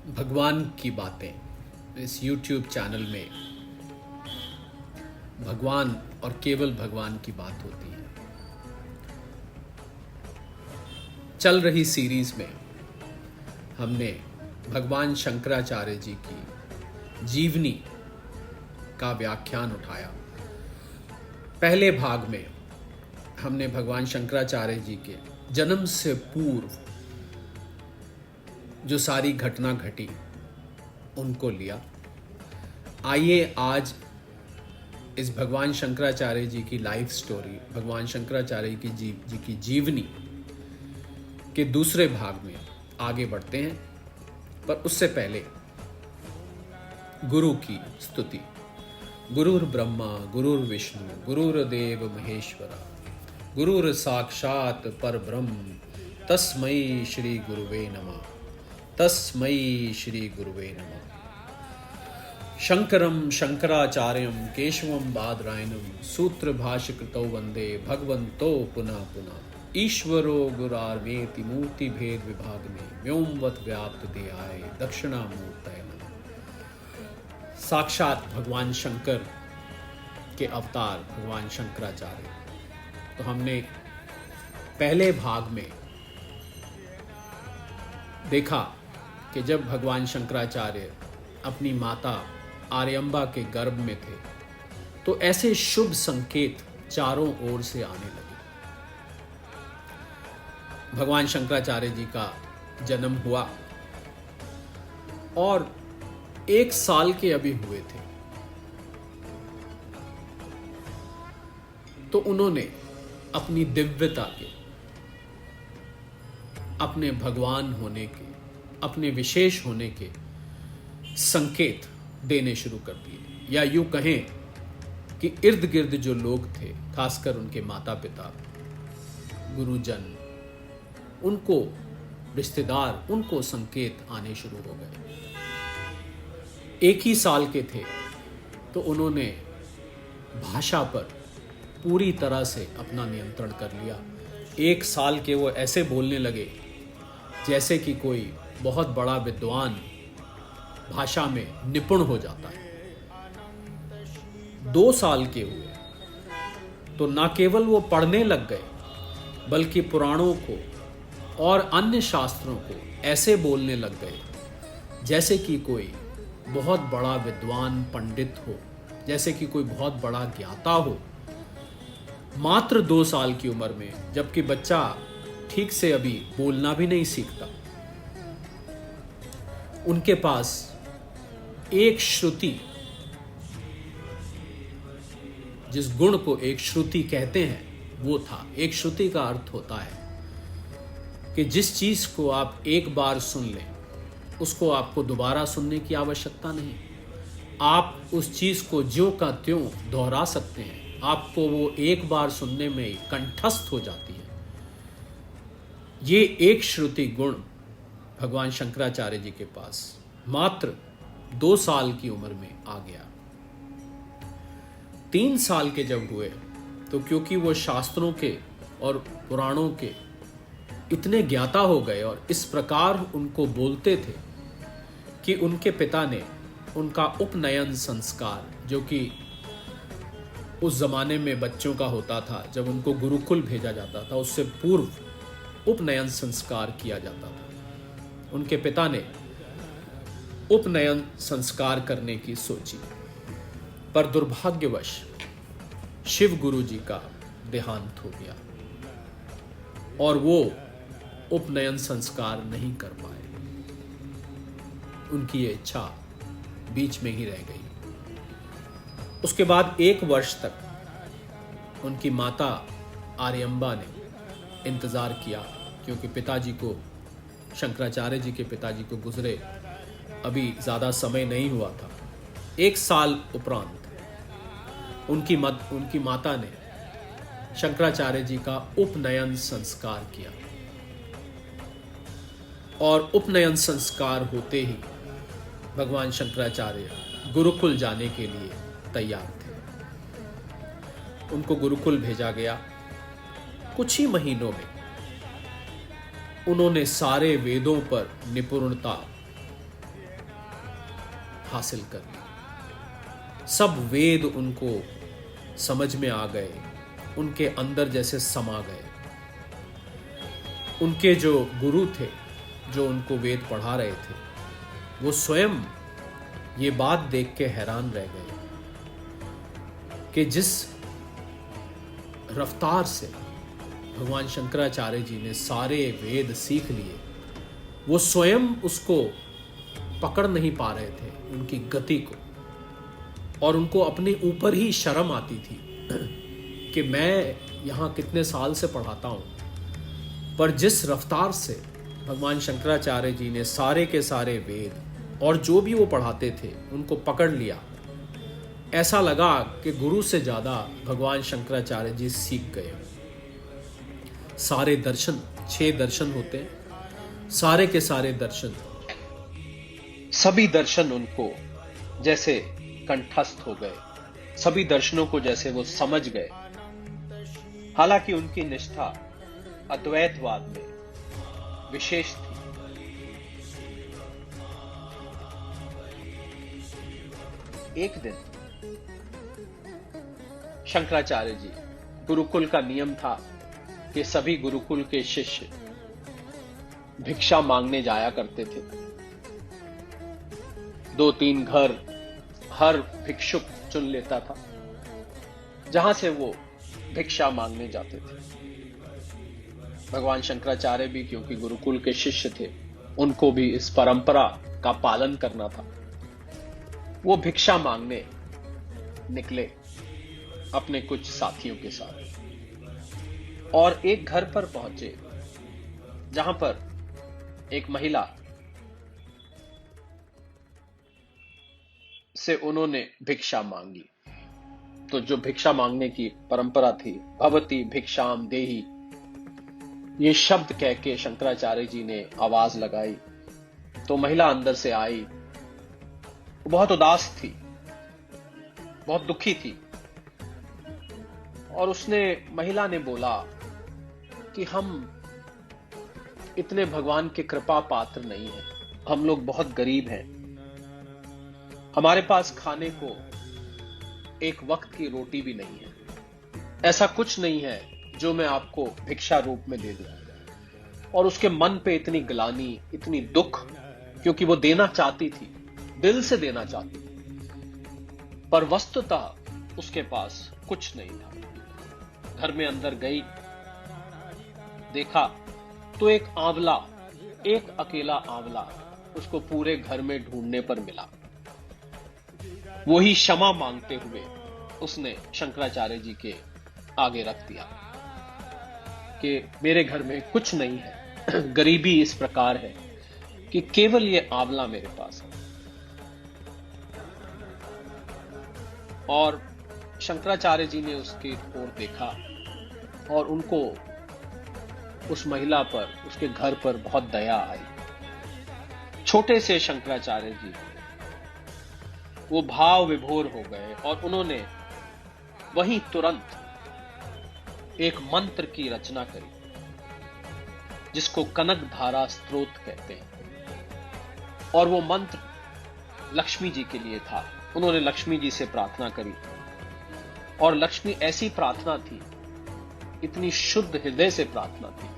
भगवान की बातें इस YouTube चैनल में भगवान और केवल भगवान की बात होती है। चल रही सीरीज में हमने भगवान शंकराचार्य जी की जीवनी का व्याख्यान उठाया। पहले भाग में हमने भगवान शंकराचार्य जी के जन्म से पूर्व जो सारी घटना घटी उनको लिया। आइए आज इस भगवान शंकराचार्य जी की लाइफ स्टोरी, भगवान शंकराचार्य जी की जीवनी के दूसरे भाग में आगे बढ़ते हैं। पर उससे पहले गुरु की स्तुति। गुरुर् ब्रह्मा गुरुर्विष्णु गुरुर्देव महेश्वरा गुरुर् साक्षात परब्रह्म तस्मै श्री गुरुवे नमः। तस्मै श्री गुरुवे नमः। शंकरं शंकराचार्यं केशवं बादरायणं सूत्र भाष्यकृतौ वंदे भगवन्तो पुनः पुनः। ईश्वरो गुरार्मेति मूर्ति भेद विभाग में व्योमवत व्याप्त देहाय दक्षिणामूर्तये नमः। साक्षात भगवान शंकर के अवतार भगवान शंकराचार्य। तो हमने पहले भाग में देखा कि जब भगवान शंकराचार्य अपनी माता आर्यम्बा के गर्भ में थे तो ऐसे शुभ संकेत चारों ओर से आने लगे। भगवान शंकराचार्य जी का जन्म हुआ और 1 साल के अभी हुए थे तो उन्होंने अपनी दिव्यता के, अपने भगवान होने के, अपने विशेष होने के संकेत देने शुरू कर दिए। या यूं कहें कि इर्द गिर्द जो लोग थे, खासकर उनके माता पिता, गुरुजन, उनको रिश्तेदार, उनको संकेत आने शुरू हो गए। 1 ही साल के थे तो उन्होंने भाषा पर पूरी तरह से अपना नियंत्रण कर लिया। 1 साल के वो ऐसे बोलने लगे जैसे कि कोई बहुत बड़ा विद्वान भाषा में निपुण हो जाता है। 2 साल के हुए तो न केवल वो पढ़ने लग गए बल्कि पुराणों को और अन्य शास्त्रों को ऐसे बोलने लग गए जैसे कि कोई बहुत बड़ा विद्वान पंडित हो, जैसे कि कोई बहुत बड़ा ज्ञाता हो। मात्र 2 साल की उम्र में, जबकि बच्चा ठीक से अभी बोलना भी नहीं सीखता, उनके पास एक श्रुति, जिस गुण को एक श्रुति कहते हैं वो था। एक श्रुति का अर्थ होता है कि जिस चीज को आप एक बार सुन लें उसको आपको दोबारा सुनने की आवश्यकता नहीं। आप उस चीज को ज्यों का त्यों दोहरा सकते हैं, आपको वो एक बार सुनने में कंठस्थ हो जाती है। ये एक श्रुति गुण भगवान शंकराचार्य जी के पास मात्र 2 साल की उम्र में आ गया। 3 साल के जब हुए तो क्योंकि वो शास्त्रों के और पुराणों के इतने ज्ञाता हो गए और इस प्रकार उनको बोलते थे कि उनके पिता ने उनका उपनयन संस्कार, जो कि उस जमाने में बच्चों का होता था, जब उनको गुरुकुल भेजा जाता था उससे पूर्व उपनयन संस्कार किया जाता था, उनके पिता ने उपनयन संस्कार करने की सोची। पर दुर्भाग्यवश शिव गुरु जी का देहांत हो गया और वो उपनयन संस्कार नहीं कर पाए। उनकी ये इच्छा बीच में ही रह गई। उसके बाद 1 वर्ष तक उनकी माता आर्यम्बा ने इंतजार किया, क्योंकि पिताजी को, शंकराचार्य जी के पिताजी को गुजरे अभी ज़्यादा समय नहीं हुआ था। 1 साल उपरांत उनकी माता ने शंकराचार्य जी का उपनयन संस्कार किया और उपनयन संस्कार होते ही भगवान शंकराचार्य गुरुकुल जाने के लिए तैयार थे। उनको गुरुकुल भेजा गया। कुछ ही महीनों में उन्होंने सारे वेदों पर निपुणता हासिल कर ली। सब वेद उनको समझ में आ गए, उनके अंदर जैसे समा गए। उनके जो गुरु थे, जो उनको वेद पढ़ा रहे थे, वो स्वयं ये बात देख के हैरान रह गए कि जिस रफ्तार से भगवान शंकराचार्य जी ने सारे वेद सीख लिए, वो स्वयं उसको पकड़ नहीं पा रहे थे, उनकी गति को। और उनको अपने ऊपर ही शर्म आती थी कि मैं यहाँ कितने साल से पढ़ाता हूँ, पर जिस रफ्तार से भगवान शंकराचार्य जी ने सारे के सारे वेद और जो भी वो पढ़ाते थे उनको पकड़ लिया, ऐसा लगा कि गुरु से ज़्यादा भगवान शंकराचार्य जी सीख गए। सारे दर्शन, 6 दर्शन होते हैं, सारे के सारे दर्शन, सभी दर्शन उनको जैसे कंठस्थ हो गए, सभी दर्शनों को जैसे वो समझ गए। हालांकि उनकी निष्ठा अद्वैतवाद में विशेष थी। एक दिन शंकराचार्य जी, गुरुकुल का नियम था कि सभी गुरुकुल के शिष्य भिक्षा मांगने जाया करते थे। 2-3 घर हर भिक्षुक चुन लेता था जहां से वो भिक्षा मांगने जाते थे। भगवान शंकराचार्य भी क्योंकि गुरुकुल के शिष्य थे, उनको भी इस परंपरा का पालन करना था। वो भिक्षा मांगने निकले अपने कुछ साथियों के साथ और एक घर पर पहुंचे जहां पर एक महिला से उन्होंने भिक्षा मांगी। तो जो भिक्षा मांगने की परंपरा थी, भवती भिक्षाम देहि, ये शब्द कह के शंकराचार्य जी ने आवाज लगाई तो महिला अंदर से आई। वो बहुत उदास थी, बहुत दुखी थी और महिला ने बोला कि हम इतने भगवान के कृपा पात्र नहीं हैं, हम लोग बहुत गरीब हैं, हमारे पास खाने को एक वक्त की रोटी भी नहीं है, ऐसा कुछ नहीं है जो मैं आपको भिक्षा रूप में दे दूं। और उसके मन पे इतनी ग्लानि, इतनी दुख, क्योंकि वो देना चाहती थी, दिल से देना चाहती थी, पर वस्तुतः उसके पास कुछ नहीं था। घर में अंदर गई, देखा तो एक आंवला, एक अकेला आंवला उसको पूरे घर में ढूंढने पर मिला। वही क्षमा मांगते हुए उसने शंकराचार्य जी के आगे रख दिया कि मेरे घर में कुछ नहीं है, गरीबी इस प्रकार है कि केवल ये आंवला मेरे पास है। और शंकराचार्य जी ने उसकी ओर देखा और उनको उस महिला पर, उसके घर पर बहुत दया आई। छोटे से शंकराचार्य जी वो भाव विभोर हो गए और उन्होंने वहीं तुरंत एक मंत्र की रचना करी जिसको कनक धारा स्तोत्र कहते हैं। और वो मंत्र लक्ष्मी जी के लिए था। उन्होंने लक्ष्मी जी से प्रार्थना करी और लक्ष्मी ऐसी प्रार्थना थी, इतनी शुद्ध हृदय से प्रार्थना थी।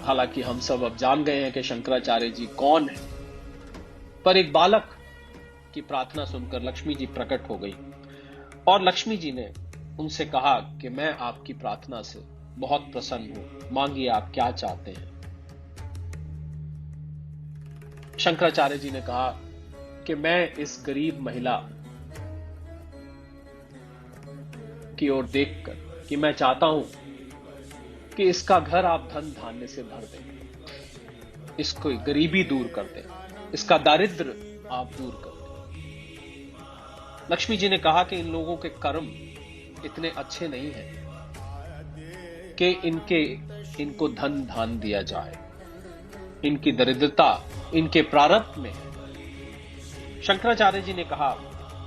हालांकि हम सब अब जान गए हैं कि शंकराचार्य जी कौन है, पर एक बालक की प्रार्थना सुनकर लक्ष्मी जी प्रकट हो गई और लक्ष्मी जी ने उनसे कहा कि मैं आपकी प्रार्थना से बहुत प्रसन्न हूं, मांगिए आप क्या चाहते हैं। शंकराचार्य जी ने कहा कि मैं इस गरीब महिला की ओर देखकर कि मैं चाहता हूं कि इसका घर आप धन धान्य से भर दें, इसको गरीबी दूर कर दें, इसका दारिद्र आप दूर कर दें। लक्ष्मी जी ने कहा कि इन लोगों के कर्म इतने अच्छे नहीं हैं कि इनको धन धान दिया जाए, इनकी दरिद्रता इनके प्रारब्ध में है। शंकराचार्य जी ने कहा,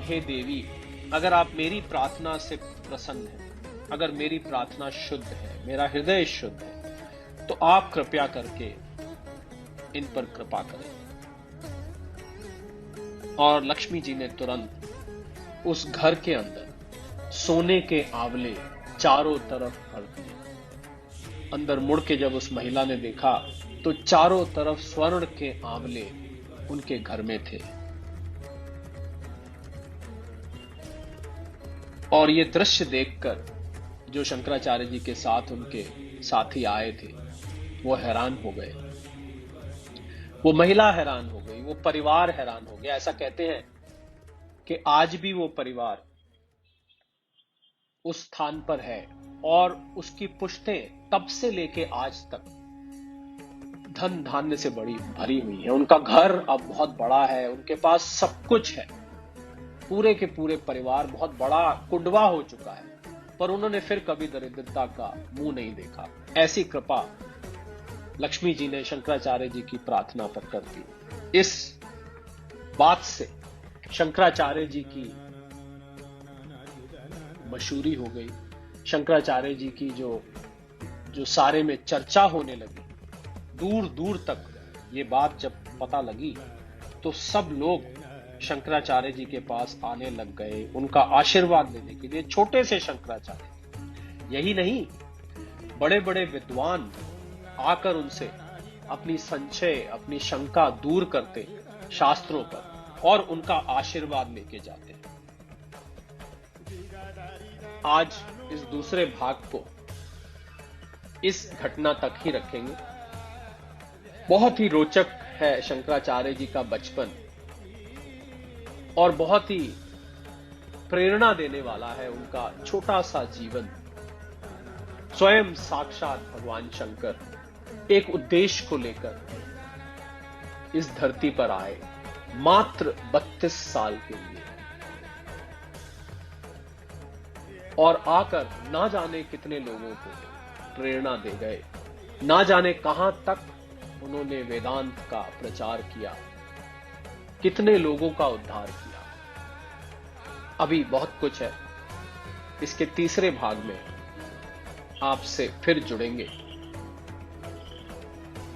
हे देवी, अगर आप मेरी प्रार्थना से प्रसन्न हैं, अगर मेरी प्रार्थना शुद्ध है, मेरा हृदय शुद्ध है, तो आप कृपया करके इन पर कृपा करें। और लक्ष्मी जी ने तुरंत उस घर के अंदर सोने के आंवले चारों तरफ भर दिए। अंदर मुड़ के जब उस महिला ने देखा तो चारों तरफ स्वर्ण के आंवले उनके घर में थे। और ये दृश्य देखकर जो शंकराचार्य जी के साथ उनके साथी आए थे वो हैरान हो गए, वो महिला हैरान हो गई, वो परिवार हैरान हो गया। ऐसा कहते हैं कि आज भी वो परिवार उस स्थान पर है और उसकी पुश्तें तब से लेके आज तक धन धान्य से बड़ी भरी हुई है। उनका घर अब बहुत बड़ा है, उनके पास सब कुछ है, पूरे के पूरे परिवार बहुत बड़ा कुंडवा हो चुका है, पर उन्होंने फिर कभी दरिद्रता का मुंह नहीं देखा। ऐसी कृपा लक्ष्मी जी ने शंकराचार्य जी की प्रार्थना पर कर दी। इस बात से शंकराचार्य जी की मशहूरी हो गई। शंकराचार्य जी की जो सारे में चर्चा होने लगी, दूर दूर तक ये बात जब पता लगी तो सब लोग शंकराचार्य जी के पास आने लग गए उनका आशीर्वाद लेने के लिए। छोटे से शंकराचार्य, यही नहीं, बड़े बड़े विद्वान आकर उनसे अपनी संशय, अपनी शंका दूर करते शास्त्रों पर और उनका आशीर्वाद लेके जाते। आज इस दूसरे भाग को इस घटना तक ही रखेंगे। बहुत ही रोचक है शंकराचार्य जी का बचपन और बहुत ही प्रेरणा देने वाला है उनका छोटा सा जीवन। स्वयं साक्षात भगवान शंकर एक उद्देश्य को लेकर इस धरती पर आए, मात्र 32 साल के लिए, और आकर ना जाने कितने लोगों को प्रेरणा दे गए, ना जाने कहां तक उन्होंने वेदांत का प्रचार किया, कितने लोगों का उद्धार किया। अभी बहुत कुछ है। इसके तीसरे भाग में आपसे फिर जुड़ेंगे।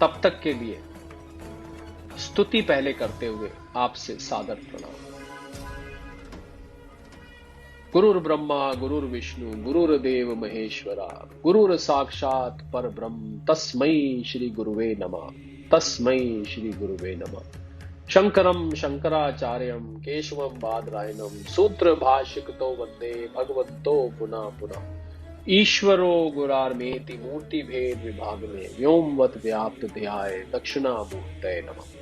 तब तक के लिए स्तुति पहले करते हुए आपसे सादर प्रणाम। गुरुर् ब्रह्मा गुरुर्विष्णु गुरुर्देव महेश्वरा गुरुर साक्षात परब्रह्म तस्मै श्री गुरुवे नमः। तस्मै श्री गुरुवे नमः। शंकरं शंकराचार्यं केशवं बादरायणं सूत्र भाष्यकृतो वंदे भगवन्तो पुनः पुनः। ईश्वरो गुरार्मेति मूर्ति भेद विभाग में व्योमवत व्याप्त ध्याय दक्षिणामूर्तये नमः।